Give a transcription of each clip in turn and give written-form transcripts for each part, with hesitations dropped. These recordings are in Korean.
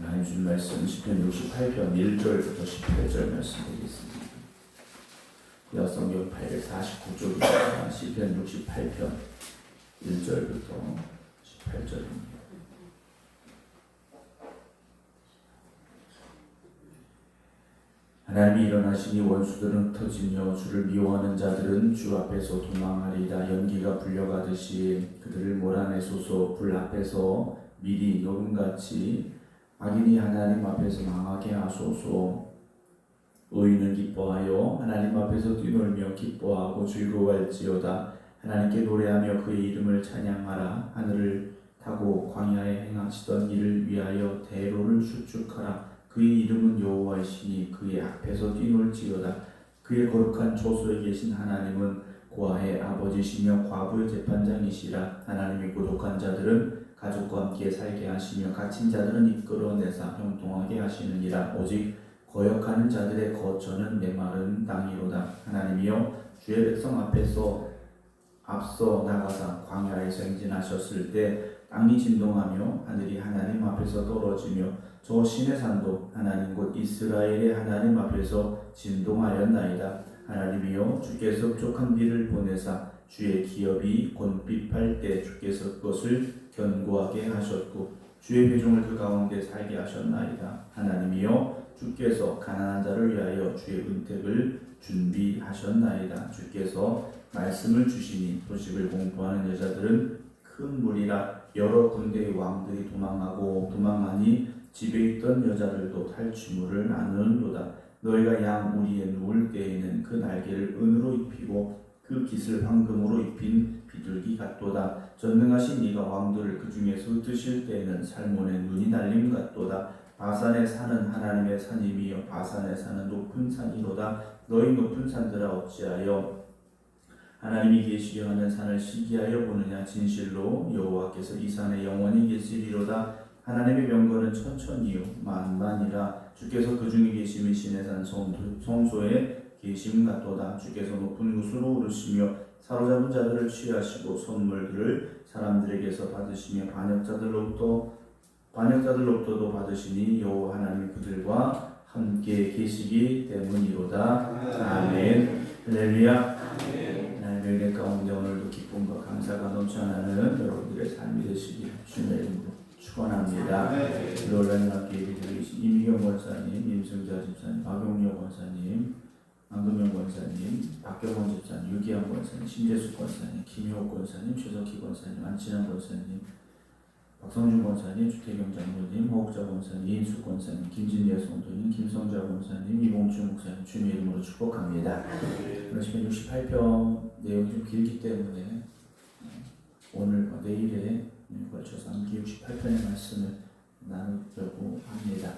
하나님 주신 말씀 시편 68편 1절부터 18절 말씀 드리겠습니다. 구약성경 849쪽입니다. 시편 68편 1절부터 18절입니다. 하나님이 일어나시니 원수들은 흩어지며 주를 미워하는 자들은 주 앞에서 도망하리라. 연기가 불려가듯이 그들을 몰아내소서. 불 앞에서 미리 녹음같이 악인이 하나님 앞에서 망하게 하소서. 의인은 기뻐하여 하나님 앞에서 뛰놀며 기뻐하고 즐거워할지어다. 하나님께 노래하며 그의 이름을 찬양하라. 하늘을 타고 광야에 행하시던 이를 위하여 대로를 수축하라. 그의 이름은 여호와이시니 그의 앞에서 뛰놀지어다. 그의 거룩한 초소에 계신 하나님은 고아의 아버지시며 과부의 재판장이시라. 하나님이 고독한 자들은 가족과 함께 살게 하시며 갇힌 자들은 이끌어내사 형통하게 하시느니라. 오직 거역하는 자들의 거처는 메마른 땅이로다. 하나님이여 주의 백성 앞서 나가사 광야에서 행진하셨을 때 땅이 진동하며 하늘이 하나님 앞에서 떨어지며 저 신의 산도 하나님 곧 이스라엘의 하나님 앞에서 진동하였나이다. 하나님이여 주께서 흡족한 비를 보내사 주의 기업이 곤핍할 때 주께서 그것을 견고하게 하셨고 주의 회중을 그 가운데 살게 하셨나이다. 하나님이여 주께서 가난한 자를 위하여 주의 은택을 준비하셨나이다. 주께서 말씀을 주시니 소식을 공포하는 여자들은 큰 무리라. 여러 군대의 왕들이 도망하니 집에 있던 여자들도 탈취물을 나누는도다. 너희가 양 우리에 누울 때에는 그 날개를 은으로 입히고 그 깃을 황금으로 입힌 비둘기 같도다. 전능하신 이가 왕들을 그 중에서 흩으실 때에는 살몬의 눈이 날림 같도다. 바산의 산은 하나님의 산이며 바산의 산은 높은 산이로다. 너희 높은 산들아 어찌하여 하나님이 계시게 하는 산을 시기하여 보느냐. 진실로 여호와께서 이 산에 영원히 계시리로다. 하나님의 명거는 천천히요 만만이라. 주께서 그 중에 계심이 신의 산 성소에 계심 같도다. 주께서 높은 곳으로 오르시며 사로잡은 자들을 취하시고 선물들을 사람들에게서 받으시며 반역자들로부터도 받으시니 여호와 하나님이 그들과 함께 계시기 때문이로다. 아멘. 할렐루야. 하나님의 은혜 가운데 오늘도 기쁨과 감사가 넘쳐나는 여러분들의 삶이 되시길 주님의 이름으로 축원합니다. 온라인 학교 예배드리신 이미경 권사님, 임승자 집사님, 박용려 권사님, 안금영 권사님, 박경원 집사님, 유기환 권사님, 신재수 권사님, 김효옥 권사님, 최석희 권사님, 안친환 권사님, 박성준 권사님, 주태경 장로님, 호옥자 권사님, 이인숙 권사님, 김진예 성도님, 김성자 권사님, 이봉주 목사님 주님의 이름으로 축복합니다. 오늘 시편 68편 내용이 좀 길기 때문에 오늘과 내일에 걸쳐서 함께 68편의 말씀을 나누려고 합니다.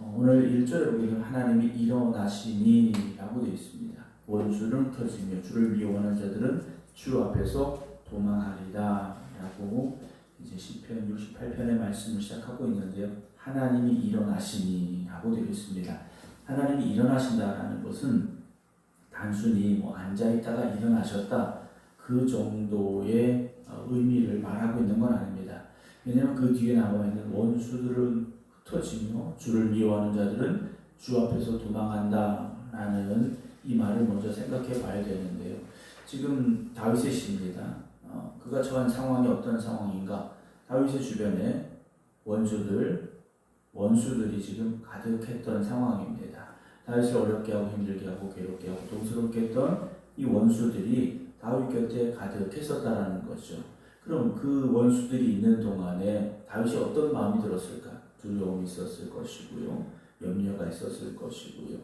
오늘 1절에 보면 하나님이 일어나시니 라고 되어 있습니다. 원수는 흩어지며 주를 미워하는 자들은 주 앞에서 도망하리라 라고 이제 시편 68편의 말씀을 시작하고 있는데요. 하나님이 일어나시니 라고 되어 있습니다. 하나님이 일어나신다라는 것은 단순히 앉아있다가 일어나셨다 그 정도의 의미를 말하고 있는 건 아닙니다. 왜냐하면 그 뒤에 나와 있는 원수들은 흩어지며 주를 미워하는 자들은 주 앞에서 도망한다라는 이 말을 먼저 생각해 봐야 되는데요. 지금 다윗의 시입니다. 그가 처한 상황이 어떤 상황인가? 다윗의 주변에 원수들이 지금 가득했던 상황입니다. 다윗을 어렵게 하고 힘들게 하고 괴롭게 하고 동스럽게 했던 이 원수들이 다윗 곁에 가득했었다라는 거죠. 그럼 그 원수들이 있는 동안에 다윗이 어떤 마음이 들었을까? 두려움이 있었을 것이고요. 염려가 있었을 것이고요.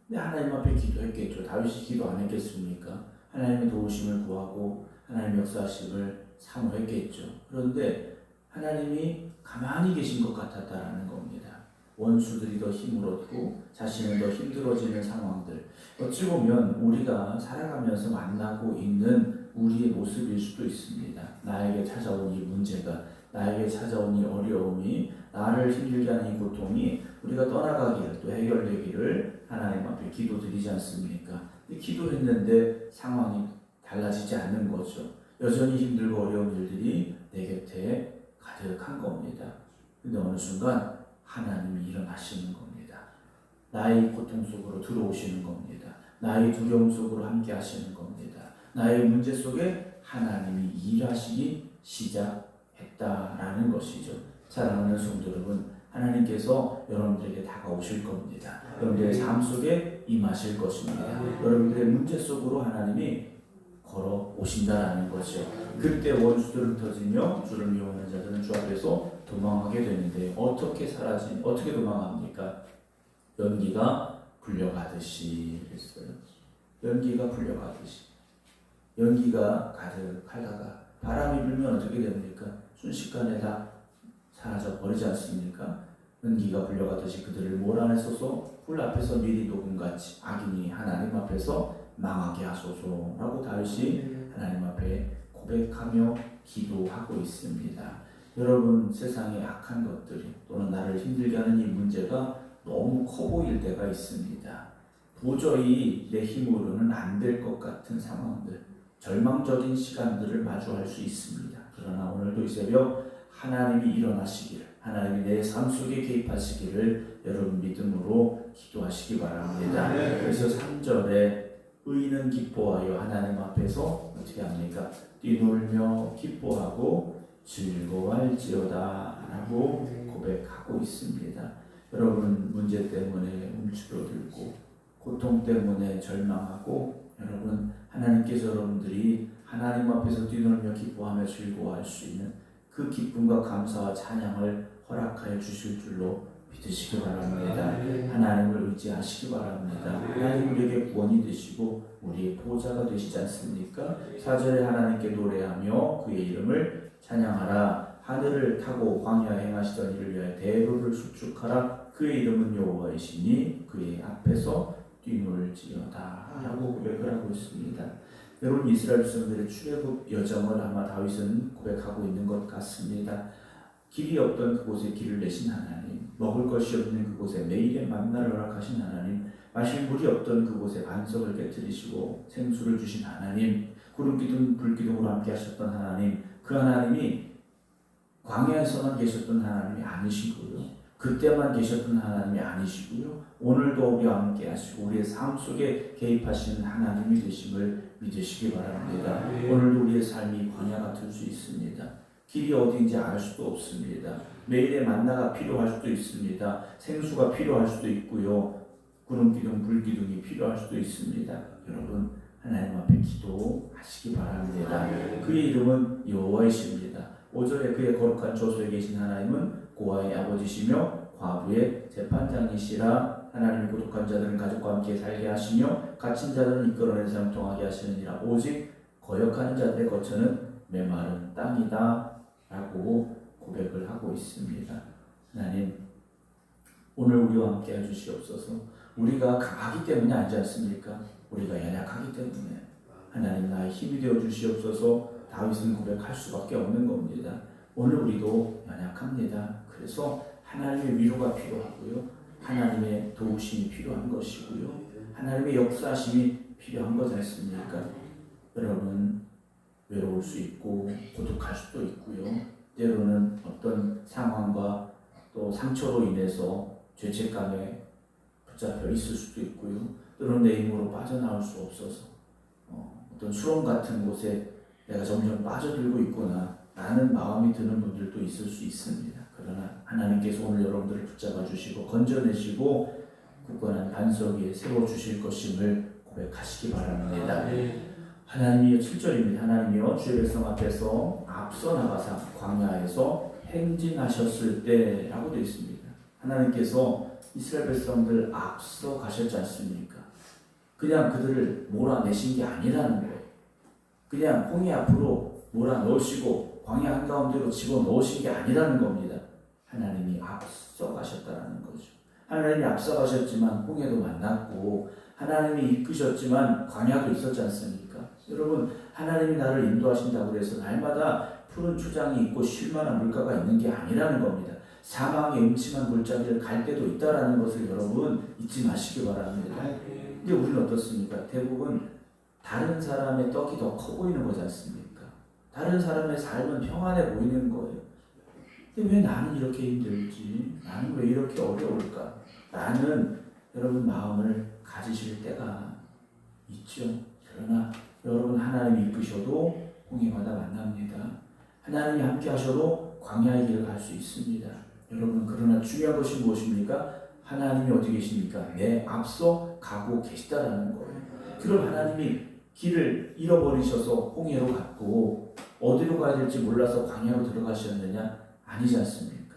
근데 하나님 앞에 기도했겠죠. 다윗이 기도 안 했겠습니까? 하나님의 도우심을 구하고 하나님의 역사하심을 사모했겠죠. 그런데 하나님이 가만히 계신 것 같았다라는 겁니다. 원수들이 더 힘을 얻고 자신은 더 힘들어지는 상황들, 어찌 보면 우리가 살아가면서 만나고 있는 우리의 모습일 수도 있습니다. 나에게 찾아온 이 문제가, 나에게 찾아온 이 어려움이, 나를 힘들게 하는 이 고통이 우리가 떠나가기를 또 해결되기를 하나님 앞에 기도드리지 않습니까? 기도했는데 상황이 달라지지 않는 거죠. 여전히 힘들고 어려운 일들이 내 곁에 가득한 겁니다. 근데 어느 순간 하나님이 일어나시는 겁니다. 나의 고통 속으로 들어오시는 겁니다. 나의 두려움 속으로 함께 하시는 겁니다. 나의 문제 속에 하나님이 일하시기 시작했다라는 것이죠. 사랑하는 성도 여러분, 하나님께서 여러분들에게 다가오실 겁니다. 여러분들의 삶 속에 임하실 것입니다. 여러분들의 문제 속으로 하나님이 걸어 오신다라는 거죠. 그때 원수들은 터지며 주를 미워하는 자들은 주 앞에서 도망하게 되는데 어떻게 도망합니까? 연기가 불려가듯이 했어요. 연기가 불려가듯이. 연기가 가득하다가 바람이 불면 어떻게 됩니까? 순식간에 다 사라져 버리지 않습니까? 연기가 불려가듯이 그들을 몰아내소서 불 앞에서 미리 녹음같이 악인이 하나님 앞에서 망하게 하소서라고 다윗이 하나님 앞에 고백하며 기도하고 있습니다. 여러분, 세상의 악한 것들이 또는 나를 힘들게 하는 이 문제가 너무 커 보일 때가 있습니다. 도저히 내 힘으로는 안 될 것 같은 상황들, 절망적인 시간들을 마주할 수 있습니다. 그러나 오늘도 이 새벽 하나님이 일어나시기를, 하나님이 내 삶 속에 개입하시기를 여러분 믿음으로 기도하시기 바랍니다. 그래서 3절에 의인은 기뻐하여 하나님 앞에서 어떻게 합니까? 뛰놀며 기뻐하고 즐거워할지어다 라고 고백하고 있습니다. 여러분, 문제 때문에 움츠러들고 고통 때문에 절망하고, 여러분, 하나님께서 여러분들이 하나님 앞에서 뛰놀며 기뻐하며 즐거워할 수 있는 그 기쁨과 감사와 찬양을 허락하여 주실 줄로 믿으시기 바랍니다. 하나님을 의지하시기 바랍니다. 하나님 우리에게 구원이 되시고 우리의 보호자가 되시지 않습니까? 4절에 하나님께 노래하며 그의 이름을 찬양하라. 하늘을 타고 광야에 행하시던 이를 위하여 대로를 수축하라. 그의 이름은 여호와이시니 그의 앞에서 뛰놀지어다 라고 고백을 하고 있습니다. 여러분, 이스라엘 백성들의 출애굽 여정을 아마 다윗은 고백하고 있는 것 같습니다. 길이 없던 그곳에 길을 내신 하나님, 먹을 것이 없는 그곳에 매일의 만나를 허락하신 하나님, 마실 물이 없던 그곳에 반석을 깨뜨리시고 생수를 주신 하나님, 구름기둥 불기둥으로 함께 하셨던 하나님, 그 하나님이 광야에서만 계셨던 하나님이 아니시고요, 그때만 계셨던 하나님이 아니시고요, 오늘도 우리와 함께 하시고 우리의 삶 속에 개입하시는 하나님이 되심을 믿으시기 바랍니다. 오늘도 우리의 삶이 광야 같을 수 있습니다. 길이 어디인지 알 수도 없습니다. 매일의 만나가 필요할 수도 있습니다. 생수가 필요할 수도 있고요, 구름기둥 불기둥이 필요할 수도 있습니다. 여러분, 하나님 앞에 기도하시기 바랍니다. 그의 이름은 여호와이십니다. 5절에 그의 거룩한 조소에 계신 하나님은 고아의 아버지시며 과부의 재판장이시라. 하나님이 고독한 자들은 가족과 함께 살게 하시며 갇힌 자들은 이끌어낸 사람 통하게 하시느니라. 오직 거역하는 자들의 거처는 메마른 땅이다 라고 고백을 하고 있습니다. 하나님, 오늘 우리와 함께 해주시옵소서. 우리가 강하기 때문에 아니지 않습니까? 우리가 연약하기 때문에 하나님 나의 힘이 되어 주시옵소서. 다윗은 고백할 수밖에 없는 겁니다. 오늘 우리도 연약합니다. 그래서 하나님의 위로가 필요하고요, 하나님의 도우심이 필요한 것이고요, 하나님의 역사심이 필요한 거지 않습니까? 여러분, 외로울 수 있고 고독할 수도 있고요, 때로는 어떤 상황과 또 상처로 인해서 죄책감에 붙잡혀 있을 수도 있고요, 때로는 내 힘으로 빠져나올 수 없어서 어떤 수렁 같은 곳에 내가 점점 빠져들고 있구나 라는 마음이 드는 분들도 있을 수 있습니다. 그러나 하나님께서 오늘 여러분들을 붙잡아 주시고 건져내시고 굳건한 반석 위에 세워주실 것임을 고백하시기 바랍니다. 하나님이여, 7절입니다. 하나님이여 주의 백성 앞에서 앞서 나가사 광야에서 행진하셨을 때 라고 되어 있습니다. 하나님께서 이스라엘 백성들 앞서 가셨지 않습니까? 그냥 그들을 몰아내신 게 아니라는 거예요. 그냥 홍해 앞으로 몰아넣으시고 광야 한가운데로 집어넣으신 게 아니라는 겁니다. 하나님이 앞서 가셨다는 거죠. 하나님이 앞서 가셨지만 홍해도 만났고 하나님이 이끄셨지만 광야도 있었지 않습니까? 여러분, 하나님이 나를 인도하신다고 해서 날마다 푸른 초장이 있고 쉴만한 물가가 있는 게 아니라는 겁니다. 사망의 음침한 골짜기를 갈 때도 있다라는 것을 여러분 잊지 마시기 바랍니다. 근데 우리는 어떻습니까? 대부분 다른 사람의 떡이 더 커 보이는 거지 않습니까? 다른 사람의 삶은 평안해 보이는 거예요. 근데 왜 나는 이렇게 힘들지? 나는 왜 이렇게 어려울까? 라는 여러분 마음을 가지실 때가 있죠. 그러나 여러분 하나님이 이끄셔도 홍해마다 만납니다. 하나님이 함께 하셔도 광야의 길을 갈 수 있습니다. 여러분 그러나 중요한 것이 무엇입니까? 하나님이 어디 계십니까? 내 앞서 가고 계시다라는 거예요. 그럼 하나님이 길을 잃어버리셔서 홍해로 갔고 어디로 가야 될지 몰라서 광야로 들어가셨느냐? 아니지 않습니까?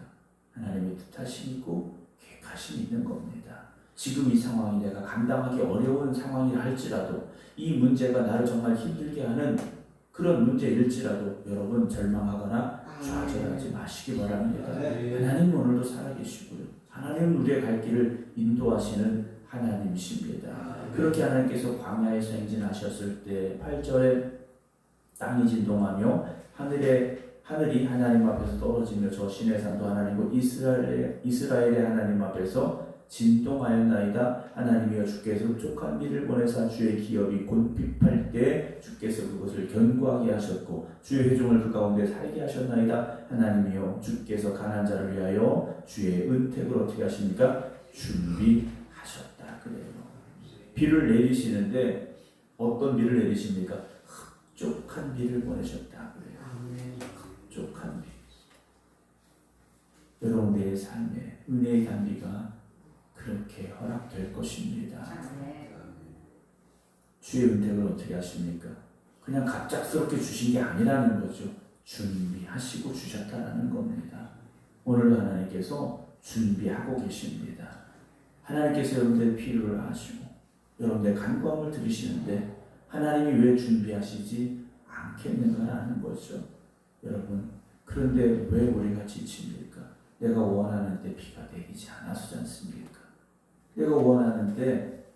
하나님의 뜻하심이 있고 계획하심이 있는 겁니다. 지금 이 상황이 내가 감당하기 어려운 상황이라 할지라도 이 문제가 나를 정말 힘들게 하는 그런 문제일지라도 여러분 절망하거나 좌절하지 마시기 바랍니다. 하나님 오늘도 살아계시고요. 하나님은 우리의 갈 길을 인도하시는 하나님이십니다. 그렇게 하나님께서 광야에서 행진하셨을 때 8절에 땅이 진동하며 하늘이 하나님 앞에서 떨어지며 저 시내산도 하나님과 이스라엘의 하나님 앞에서 진동하였나이다. 하나님이여 주께서 흡족한 비를 보내사 주의 기업이 곤핍할 때 주께서 그것을 견고하게 하셨고 주의 회중을 그 가운데 살게 하셨나이다. 하나님이여 주께서 가난한 자를 위하여 주의 은택을 어떻게 하십니까? 준비하셨다. 그래요. 비를 내리시는데 어떤 비를 내리십니까? 흡족한 비를 보내셨다. 그래요. 흡족한 비. 여러분들의 삶에 은혜의 단비가 그렇게 허락될 것입니다. 주의 은택을 어떻게 하십니까? 그냥 갑작스럽게 주신 게 아니라는 거죠. 준비하시고 주셨다라는 겁니다. 오늘도 하나님께서 준비하고 계십니다. 하나님께서 여러분들의 필요를 아시고 여러분들의 간구함을 들으시는데 하나님이 왜 준비하시지 않겠는가라는 거죠. 여러분 그런데 왜 우리가 지칩니까? 내가 원하는데 비가 내리지 않아서지 않습니까? 내가 원하는데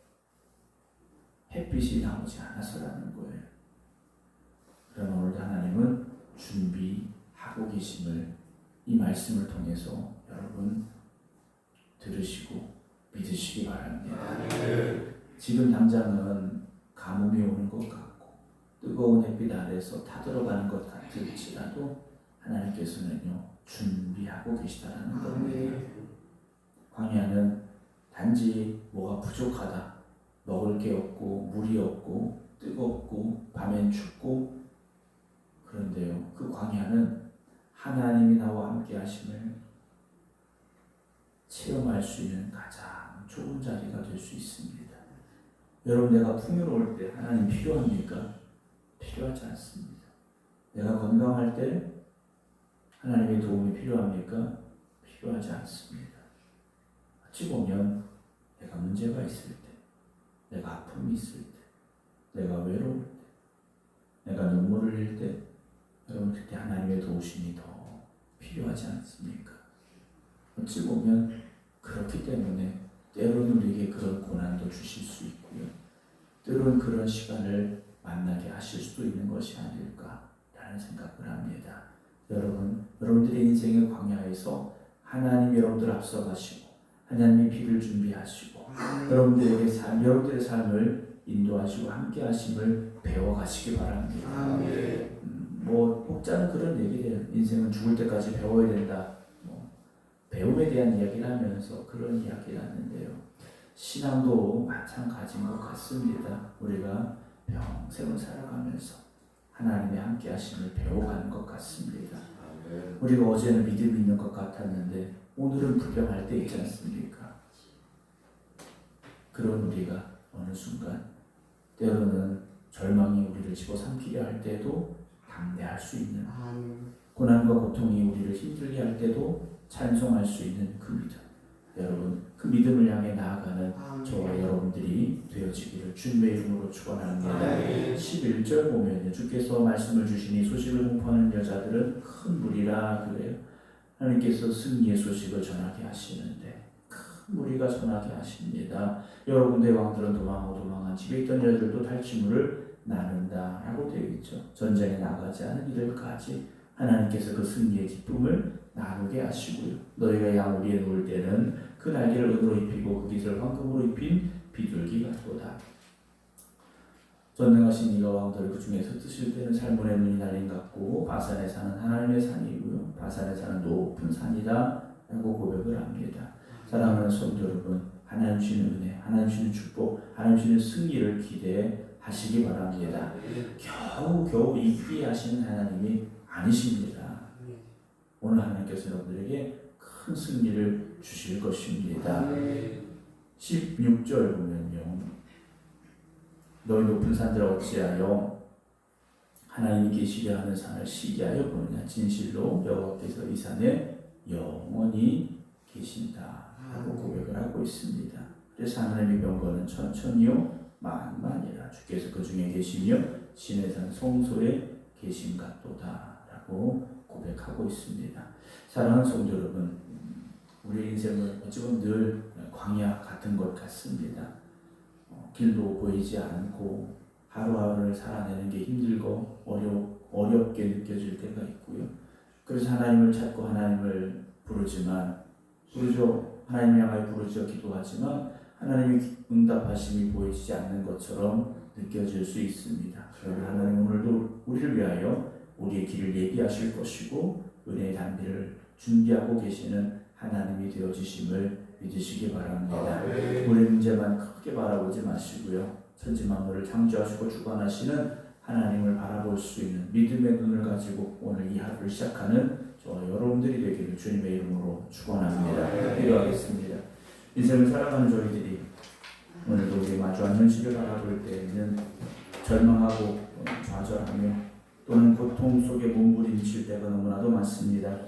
햇빛이 나오지 않아서라는 거예요. 그러나 오늘도 하나님은 준비하고 계심을 이 말씀을 통해서 여러분 들으시고 믿으시기 바랍니다. 지금 당장은 가뭄이 오는 것 같고 뜨거운 햇빛 아래서 타들어가는 것 같을지라도 하나님께서는요 준비하고 계시다라는 겁니다. 광야는 단지 뭐가 부족하다, 먹을 게 없고 물이 없고 뜨겁고 밤엔 춥고 그런데요 그 광야는 하나님이 나와 함께 하심을 체험할 수 있는 가장 좋은 자리가 될 수 있습니다. 여러분 내가 풍요로울 때 하나님 필요합니까? 필요하지 않습니다. 내가 건강할 때 하나님의 도움이 필요합니까? 필요하지 않습니다. 어찌 보면 내가 문제가 있을 때, 내가 아픔이 있을 때, 내가 외로울 때, 내가 눈물을 흘릴 때 여러분 그때 하나님의 도우심이 더 필요하지 않습니까? 어찌 보면 그렇기 때문에 때로는 우리에게 그런 고난도 주실 수 있고요. 때로는 그런 시간을 만나게 하실 수도 있는 것이 아닐까라는 생각을 합니다. 여러분들의 인생의 광야에서 하나님 여러분들 앞서가시고 하나님이 비를 준비하시고 여러분들의 삶을 인도하시고 함께 하심을 배워가시기 바랍니다. 혹자는 그런 얘기를 해요. 인생은 죽을 때까지 배워야 된다. 배움에 대한 이야기를 하면서 그런 이야기를 하는데요. 신앙도 마찬가지인 것 같습니다. 우리가 평생을 살아가면서 하나님의 함께 하심을 배워가는 것 같습니다. 우리가 어제는 믿음이 있는 것 같았는데 오늘은 불평할 때 있지 않습니까? 그런 우리가 어느 순간 때로는 절망이 우리를 집어삼키려 할 때도 담대할 수 있는 고난과 고통이 우리를 힘들게 할 때도 찬송할 수 있는 그 믿음. 여러분 그 믿음을 향해 나아가는 저와 여러분들이 되어지기를 주님의 이름으로 축원합니다. 11절 보면 주께서 말씀을 주시니 소식을 공포하는 여자들은 큰 무리라 그래요. 하나님께서 승리의 소식을 전하게 하시는데 큰 무리가 전하게 하십니다. 여러분들의 왕들은 도망한 집에 있던 여자들도 탈취물을 나눈다 라고 되어 있죠. 전쟁에 나가지 않은 이들까지 하나님께서 그 승리의 기쁨을 나누게 하시고요. 너희가 양 위에 누울 때는 그 날개를 은으로 입히고 그 깃을 황금으로 입힌 비둘기 같도다. 전능하신 이가 왕들을 그 중에서 뜨실 때는 살몬의 눈이 날린 같고 바산에 사는 하나님의 산이고요. 바산에 사는 높은 산이다 라고 고백을 합니다. 사랑하는 성도 여러분, 하나님 주시는 은혜, 하나님 주시는 축복, 하나님 주시는 승리를 기대하시기 바랍니다. 겨우 이기게 하시는 하나님이 아니십니다. 오늘 하나님께서 여러분들에게 큰 승리를 주실 것입니다. 16절 보면요, 너희 높은 산들 어찌하여 하나님이 계시려 하는 산을 시기하여 보느냐. 진실로 여호와께서 이 산에 영원히 계신다 하고 고백을 하고 있습니다. 그래서 하나님의 경건은 천천히요 만만이라. 주께서 그 중에 계시며 신의 산 성소에 계신 같도다 라고 고백하고 있습니다. 사랑하는 성도 여러분, 우리 인생은 어찌 보면 늘 광야 같은 것 같습니다. 길도 보이지 않고 하루하루를 살아내는 게 힘들고 어렵게 느껴질 때가 있고요. 그래서 하나님을 찾고 하나님을 부르죠. 하나님을 향하여 부르짖어 기도하지만 하나님의 응답하심이 보이지 않는 것처럼 느껴질 수 있습니다. 그러나 하나님 오늘도 우리를 위하여 우리의 길을 예비하실 것이고 은혜의 단비를 준비하고 계시는 하나님이 되어주심을 믿으시기 바랍니다. 우리 문제만 크게 바라보지 마시고요. 천지만물을 창조하시고 주관하시는 하나님을 바라볼 수 있는 믿음의 눈을 가지고 오늘 이 하루를 시작하는 저와 여러분들이 되기를 주님의 이름으로 축원합니다. 기도하겠습니다. 인생을 살아가는 저희들이 오늘도 우리 마주한 현실을 바라볼 때에는 절망하고 좌절하며 또는 고통 속에 몸부림칠 때가 너무나도 많습니다.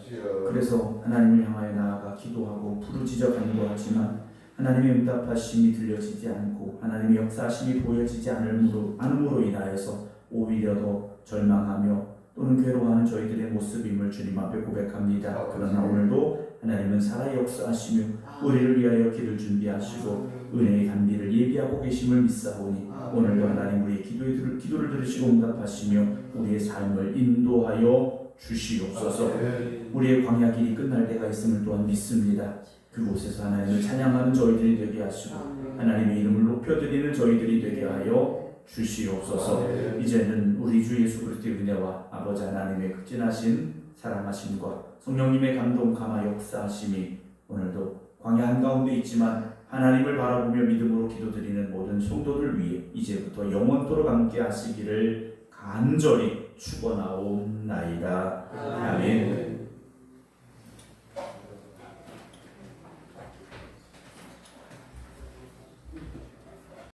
그래서 하나님을 향하여 나아가 기도하고 부르짖어 간구하지만 하나님의 응답하심이 들려지지 않고 하나님의 역사하심이 보여지지 않음으로 인하여서 오히려 더 절망하며 또는 괴로워하는 저희들의 모습임을 주님 앞에 고백합니다. 그러나 오늘도 하나님은 살아 역사하시며 우리를 위하여 길을 준비하시고 은혜의 단비를 예비하고 계심을 믿사오니 오늘도 하나님 우리의 기도를 들으시고 응답하시며 우리의 삶을 인도하여 주시옵소서. 우리의 광야 길이 끝날 때가 있음을 또한 믿습니다. 그곳에서 하나님을 찬양하는 저희들이 되게 하시고 하나님의 이름을 높여드리는 저희들이 되게 하여 주시옵소서. 이제는 우리 주 예수 그리스도의 은혜와 아버지 하나님의 극진하신 사랑하심과 성령님의 감동 감화 역사하심이 오늘도 광야 한가운데 있지만 하나님을 바라보며 믿음으로 기도드리는 모든 성도들 위해 이제부터 영원토록 함께 하시기를 간절히 축원하옵나이다. 아멘.